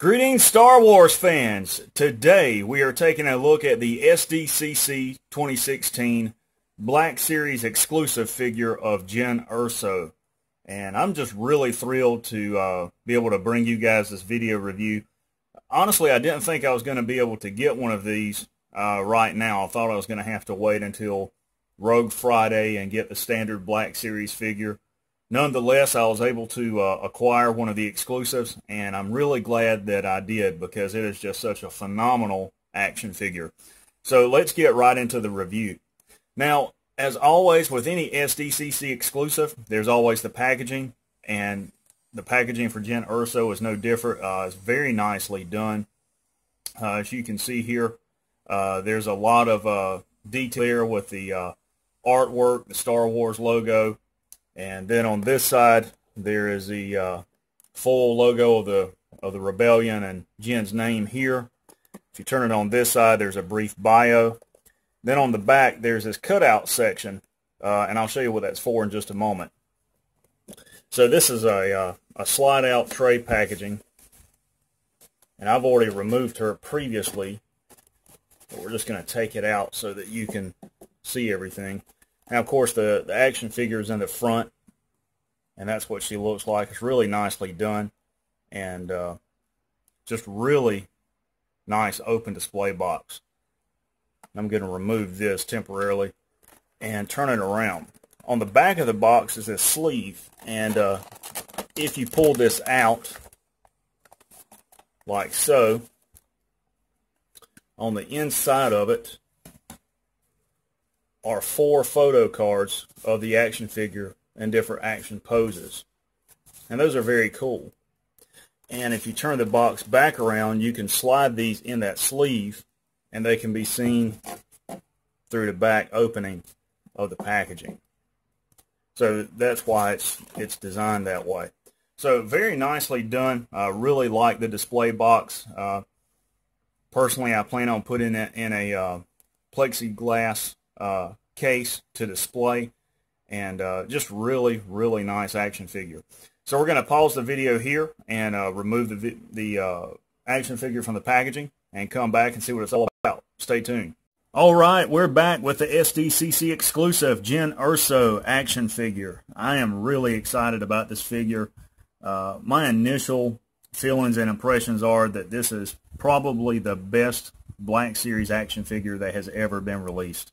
Greetings, Star Wars fans. Today we are taking a look at the Sdcc 2016 Black Series exclusive figure of Jyn Erso. And I'm just really thrilled to be able to bring you guys this video review. Honestly, I didn't think I was going to be able to get one of these right now. I thought I was going to have to wait until Rogue Friday and get the standard Black Series figure. Nonetheless, I was able to acquire one of the exclusives, and I'm really glad that I did because it is just such a phenomenal action figure. So let's get right into the review. Now, as always with any Sdcc exclusive, there's always the packaging, and the packaging for Jyn Erso is no different. It's very nicely done. As you can see here, there's a lot of detail there with the artwork, the Star Wars logo. And then on this side, there is the full logo of the Rebellion and Jyn's name here. If you turn it on this side, there's a brief bio. Then on the back, there's this cutout section, and I'll show you what that's for in just a moment. So this is a slide-out tray packaging, and I've already removed her previously, but we're just going to take it out so that you can see everything. Now, of course, the action figure is in the front, and that's what she looks like. It's really nicely done, and just really nice open display box. I'm going to remove this temporarily and turn it around. On the back of the box is this sleeve, and if you pull this out, like so, on the inside of it are 4 photo cards of the action figure in different action poses. And those are very cool. And if you turn the box back around, you can slide these in that sleeve, and they can be seen through the back opening of the packaging. So that's why it's designed that way. So very nicely done. I really like the display box. Personally, I plan on putting it in a plexiglass case to display, and just really nice action figure. So we're going to pause the video here and remove the action figure from the packaging and come back and see what it's all about. Stay tuned. Alright, we're back with the Sdcc exclusive Jyn Erso action figure. I am really excited about this figure. My initial feelings and impressions are that this is probably the best Black Series action figure that has ever been released.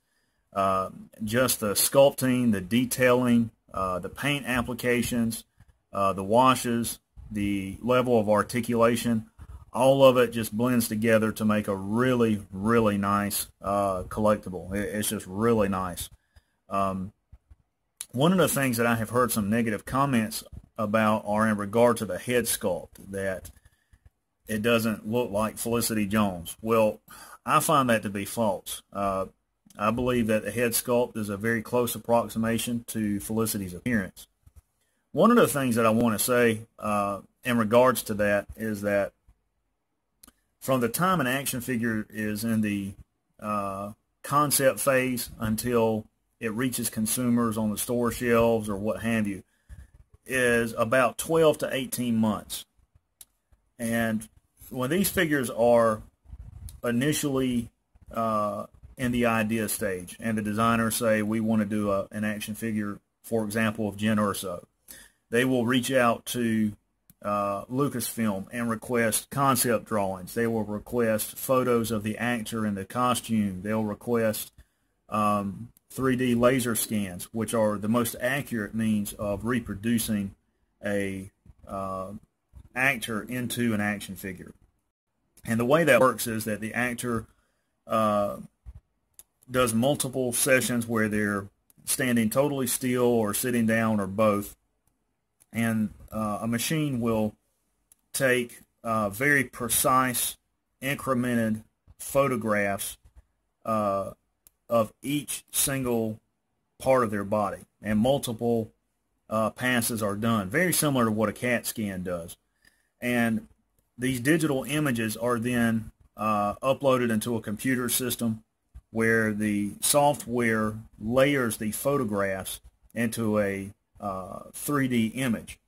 Just the sculpting, the detailing, the paint applications, the washes, the level of articulation, all of it just blends together to make a really nice collectible. It's just really nice. One of the things that I have heard some negative comments about are in regard to the head sculpt, that it doesn't look like Felicity Jones. Well, I find that to be false. I believe that the head sculpt is a very close approximation to Felicity's appearance. One of the things that I want to say in regards to that is that from the time an action figure is in the concept phase until it reaches consumers on the store shelves or what have you, is about 12 to 18 months. And when these figures are initially in the idea stage, and the designers say, we want to do an action figure, for example, of Jyn Erso, they will reach out to Lucasfilm and request concept drawings. They will request photos of the actor in the costume. They'll request 3D laser scans, which are the most accurate means of reproducing a actor into an action figure. And the way that works is that the actor does multiple sessions where they're standing totally still or sitting down or both, and a machine will take very precise incremented photographs of each single part of their body, and multiple passes are done, very similar to what a CAT scan does. And these digital images are then uploaded into a computer system where the software layers the photographs into a 3D image.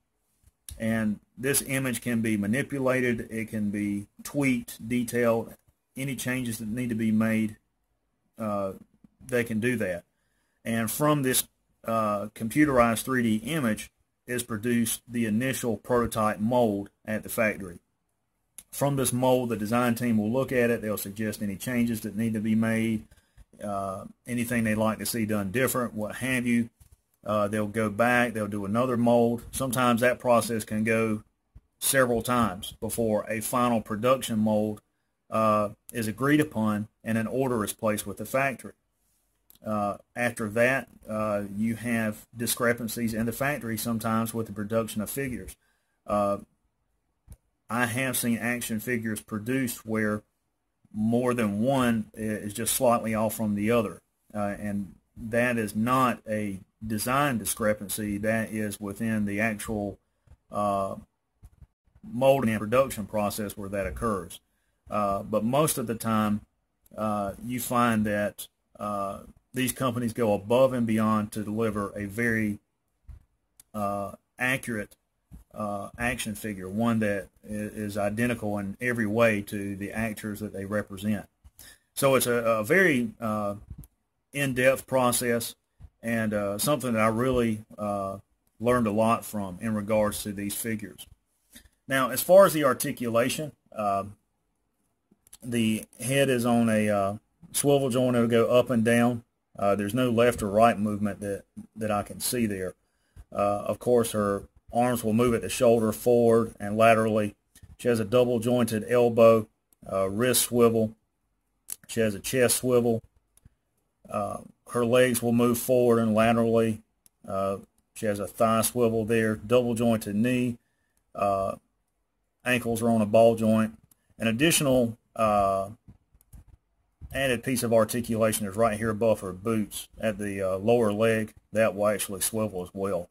And this image can be manipulated, it can be tweaked, detailed, any changes that need to be made, they can do that. And from this computerized 3D image is produced the initial prototype mold at the factory. From this mold, the design team will look at it, they'll suggest any changes that need to be made, anything they'd like to see done different, what have you. They'll go back, they'll do another mold. Sometimes that process can go several times before a final production mold is agreed upon and an order is placed with the factory. After that, you have discrepancies in the factory sometimes with the production of figures. I have seen action figures produced where more than one is just slightly off from the other, and that is not a design discrepancy. That is within the actual molding and production process where that occurs. But most of the time, you find that these companies go above and beyond to deliver a very accurate action figure, one that is identical in every way to the actors that they represent. So it's a very in-depth process, and something that I really learned a lot from in regards to these figures. Now, as far as the articulation, the head is on a swivel joint. It'll go up and down. There's no left or right movement that I can see there. Of course, her arms will move at the shoulder forward and laterally. She has a double jointed elbow, wrist swivel. She has a chest swivel. Her legs will move forward and laterally. She has a thigh swivel there, double jointed knee. Ankles are on a ball joint. An additional added piece of articulation is right here above her boots at the lower leg. That will actually swivel as well.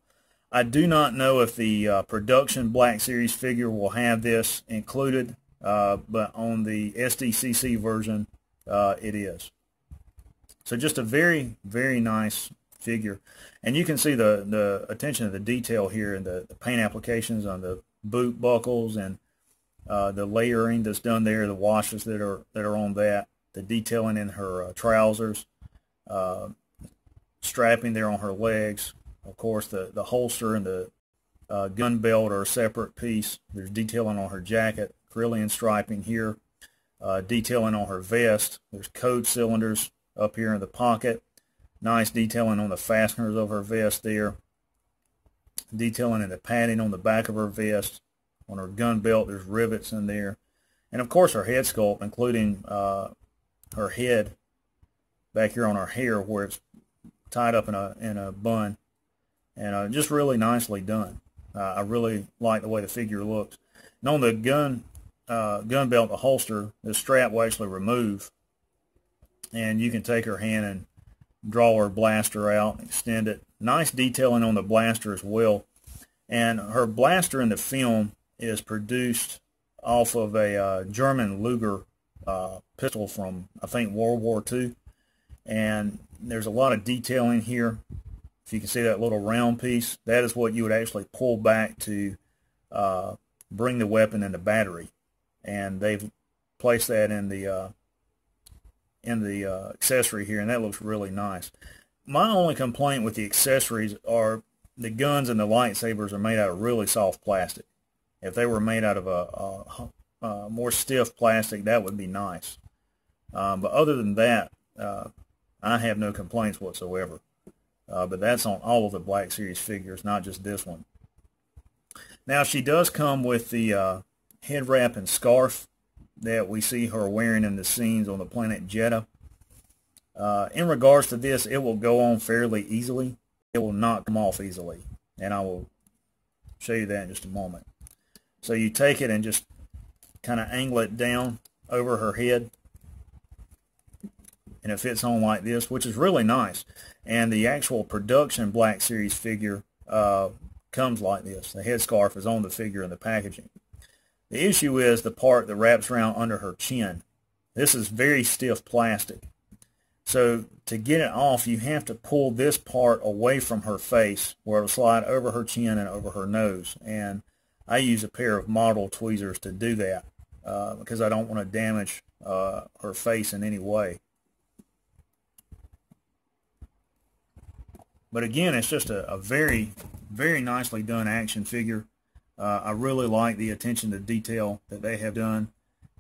I do not know if the production Black Series figure will have this included, but on the Sdcc version, it is. So just a very, very nice figure. And you can see the attention to the detail here in the paint applications on the boot buckles and the layering that's done there, the washes that are on that, the detailing in her trousers, strapping there on her legs. Of course, the holster and the gun belt are a separate piece. There's detailing on her jacket, Carillion striping here, detailing on her vest. There's code cylinders up here in the pocket. Nice detailing on the fasteners of her vest there. Detailing in the padding on the back of her vest. On her gun belt, there's rivets in there. And of course, her head sculpt, including her head back here on her hair where it's tied up in a bun. And just really nicely done. I really like the way the figure looks. And on the gun belt, the holster, the strap will actually remove, and you can take her hand and draw her blaster out and extend it. Nice detailing on the blaster as well. And her blaster in the film is produced off of a German Luger pistol from, I think, World War II. And there's a lot of detailing here. If you can see that little round piece, that is what you would actually pull back to bring the weapon in the battery. And they've placed that in the accessory here, and that looks really nice. My only complaint with the accessories are the guns and the lightsabers are made out of really soft plastic. If they were made out of a more stiff plastic, that would be nice. But other than that, I have no complaints whatsoever. But that's on all of the Black Series figures, not just this one. Now, she does come with the head wrap and scarf that we see her wearing in the scenes on the planet Jedha. In regards to this, it will go on fairly easily. It will not come off easily, and I will show you that in just a moment. So you take it and just kind of angle it down over her head, and it fits on like this, which is really nice. And the actual production Black Series figure comes like this. The headscarf is on the figure in the packaging. The issue is the part that wraps around under her chin. This is very stiff plastic. So to get it off, you have to pull this part away from her face where it will slide over her chin and over her nose. And I use a pair of model tweezers to do that because I don't want to damage her face in any way. But again, it's just a very, very nicely done action figure. I really like the attention to detail that they have done,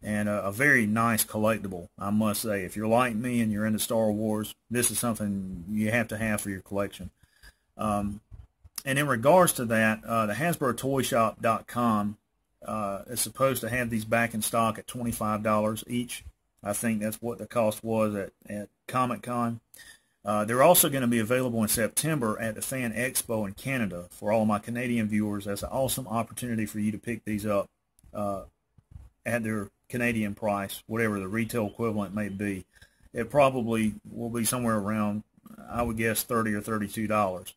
and a very nice collectible, I must say. If you're like me and you're into Star Wars, this is something you have to have for your collection. And in regards to that, the HasbroToyShop.com is supposed to have these back in stock at $25 each. I think that's what the cost was at Comic-Con. They're also going to be available in September at the Fan Expo in Canada. For all of my Canadian viewers, that's an awesome opportunity for you to pick these up at their Canadian price, whatever the retail equivalent may be. It probably will be somewhere around, I would guess, $30 or $32.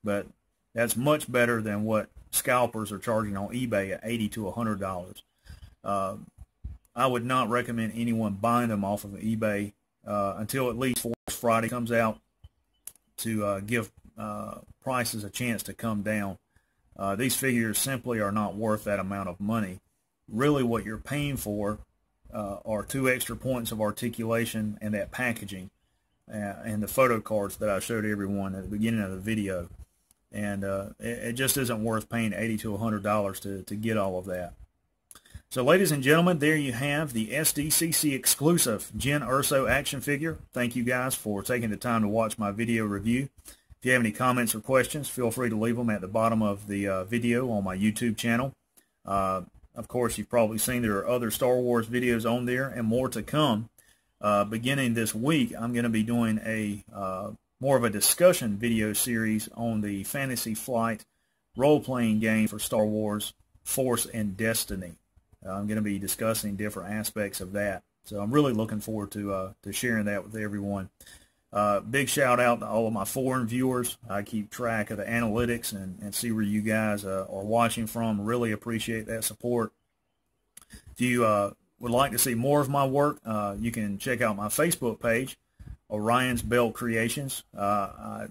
But that's much better than what scalpers are charging on eBay at $80 to $100. I would not recommend anyone buying them off of eBay until at least Friday comes out, to give prices a chance to come down. These figures simply are not worth that amount of money. Really what you're paying for are 2 extra points of articulation and that packaging and the photo cards that I showed everyone at the beginning of the video. And it just isn't worth paying $80 to $100 to get all of that. So ladies and gentlemen, there you have the Sdcc exclusive Jyn Erso action figure. Thank you guys for taking the time to watch my video review. If you have any comments or questions, feel free to leave them at the bottom of the video on my YouTube channel. Of course, you've probably seen there are other Star Wars videos on there and more to come. Beginning this week, I'm going to be doing a more of a discussion video series on the Fantasy Flight role-playing game for Star Wars Force and Destiny. I'm going to be discussing different aspects of that. So I'm really looking forward to sharing that with everyone. Big shout out to all of my foreign viewers. I keep track of the analytics and see where you guys are watching from. Really appreciate that support. If you would like to see more of my work, you can check out my Facebook page, Orion's Belt Creations. I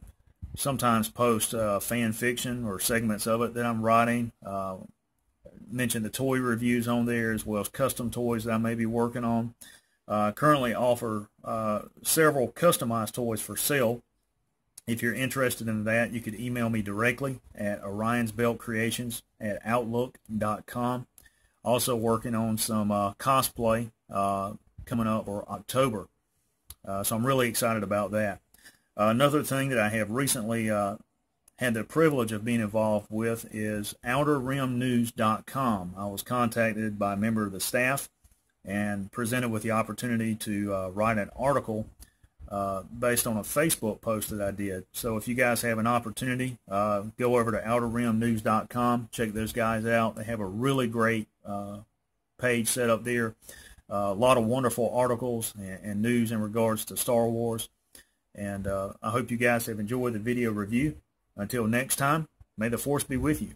sometimes post fan fiction or segments of it that I'm writing. Mention the toy reviews on there, as well as custom toys that I may be working on. Currently offer several customized toys for sale. If you're interested in that, you could email me directly at orionsbeltcreations@outlook.com. Also working on some cosplay coming up for October. So I'm really excited about that. Another thing that I have recently had the privilege of being involved with is OuterRimNews.com. I was contacted by a member of the staff and presented with the opportunity to write an article based on a Facebook post that I did. So if you guys have an opportunity, go over to OuterRimNews.com, check those guys out. They have a really great page set up there. A lot of wonderful articles and news in regards to Star Wars. And I hope you guys have enjoyed the video review. Until next time, may the Force be with you.